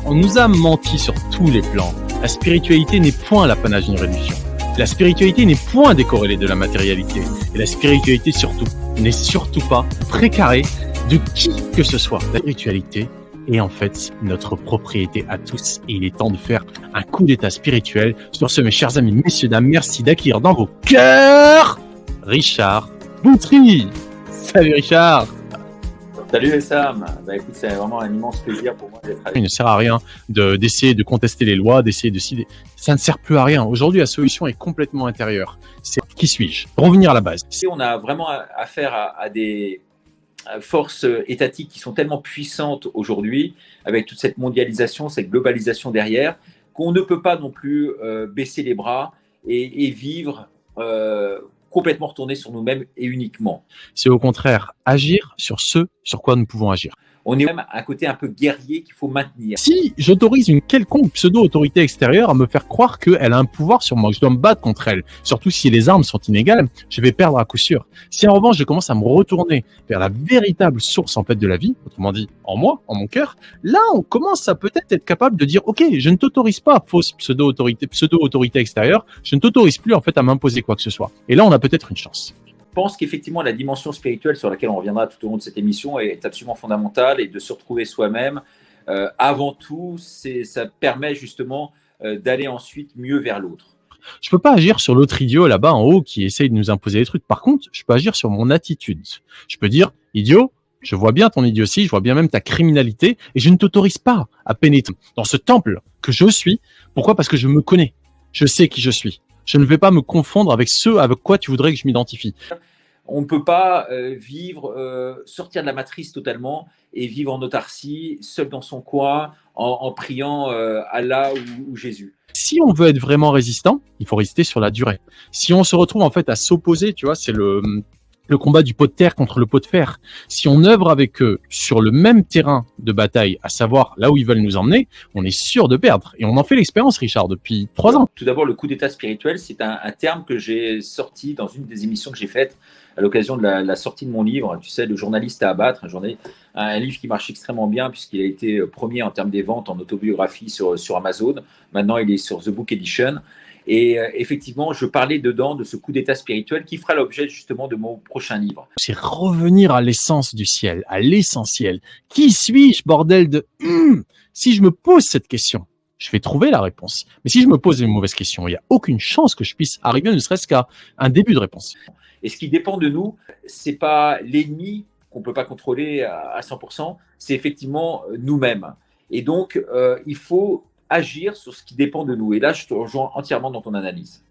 On nous a menti sur tous les plans. La spiritualité n'est point l'apanage d'une religion. La spiritualité n'est point décorrélée de la matérialité. Et la spiritualité surtout n'est surtout pas précarée de qui que ce soit. La spiritualité est en fait notre propriété à tous et il est temps de faire un coup d'état spirituel. Sur ce, mes chers amis, messieurs, dames, merci d'accueillir dans vos cœurs Richard Boutry. Salut Richard. Salut Sam, écoute, c'est vraiment un immense plaisir pour moi d'être avec. Il ne sert à rien d'essayer de contester les lois, d'essayer de décider. Ça ne sert plus à rien. Aujourd'hui, la solution est complètement intérieure. C'est qui suis-je? Revenir à la base. Si on a vraiment affaire à des forces étatiques qui sont tellement puissantes aujourd'hui, avec toute cette mondialisation, cette globalisation derrière, qu'on ne peut pas non plus baisser les bras et vivre complètement retourné sur nous-mêmes et uniquement. C'est au contraire agir sur ce sur quoi nous pouvons agir. On est même un côté un peu guerrier qu'il faut maintenir. Si j'autorise une quelconque pseudo-autorité extérieure à me faire croire qu'elle a un pouvoir sur moi, que je dois me battre contre elle, surtout si les armes sont inégales, je vais perdre à coup sûr. Si en revanche je commence à me retourner vers la véritable source en fait de la vie, autrement dit en moi, en mon cœur, là on commence à peut-être être capable de dire ok, je ne t'autorise pas, fausse pseudo-autorité extérieure, je ne t'autorise plus en fait à m'imposer quoi que ce soit. Et là on a peut-être une chance. Je pense qu'effectivement, la dimension spirituelle sur laquelle on reviendra tout au long de cette émission est absolument fondamentale et de se retrouver soi-même. Avant tout, ça permet justement d'aller ensuite mieux vers l'autre. Je peux pas agir sur l'autre idiot là-bas en haut qui essaye de nous imposer des trucs. Par contre, je peux agir sur mon attitude. Je peux dire, idiot, je vois bien ton idiotie, je vois bien même ta criminalité et je ne t'autorise pas à pénétrer dans ce temple que je suis. Pourquoi? Parce que je me connais. Je sais qui je suis. Je ne vais pas me confondre avec ceux avec quoi tu voudrais que je m'identifie. On ne peut pas sortir de la matrice totalement et vivre en autarcie, seul dans son coin, en priant Allah ou Jésus. Si on veut être vraiment résistant, il faut résister sur la durée. Si on se retrouve en fait à s'opposer, tu vois, c'est le combat du pot de terre contre le pot de fer. Si on œuvre avec eux sur le même terrain de bataille, à savoir là où ils veulent nous emmener, on est sûr de perdre. Et on en fait l'expérience, Richard, depuis 3 ans. Tout d'abord, le coup d'état spirituel, c'est un terme que j'ai sorti dans une des émissions que j'ai faites à l'occasion de la sortie de mon livre, tu sais, Le journaliste à abattre, un livre qui marche extrêmement bien puisqu'il a été premier en termes des ventes en autobiographie sur Amazon. Maintenant, il est sur The Book Edition. Et effectivement, je parlais dedans de ce coup d'état spirituel qui fera l'objet justement de mon prochain livre. C'est revenir à l'essence du ciel, à l'essentiel. Qui suis-je, bordel de... Si je me pose cette question, je vais trouver la réponse. Mais si je me pose une mauvaise question, il n'y a aucune chance que je puisse arriver ne serait-ce qu'à un début de réponse. Et ce qui dépend de nous, c'est pas l'ennemi qu'on ne peut pas contrôler à 100%, c'est effectivement nous-mêmes. Et donc, il faut agir sur ce qui dépend de nous. Et là, je te rejoins entièrement dans ton analyse.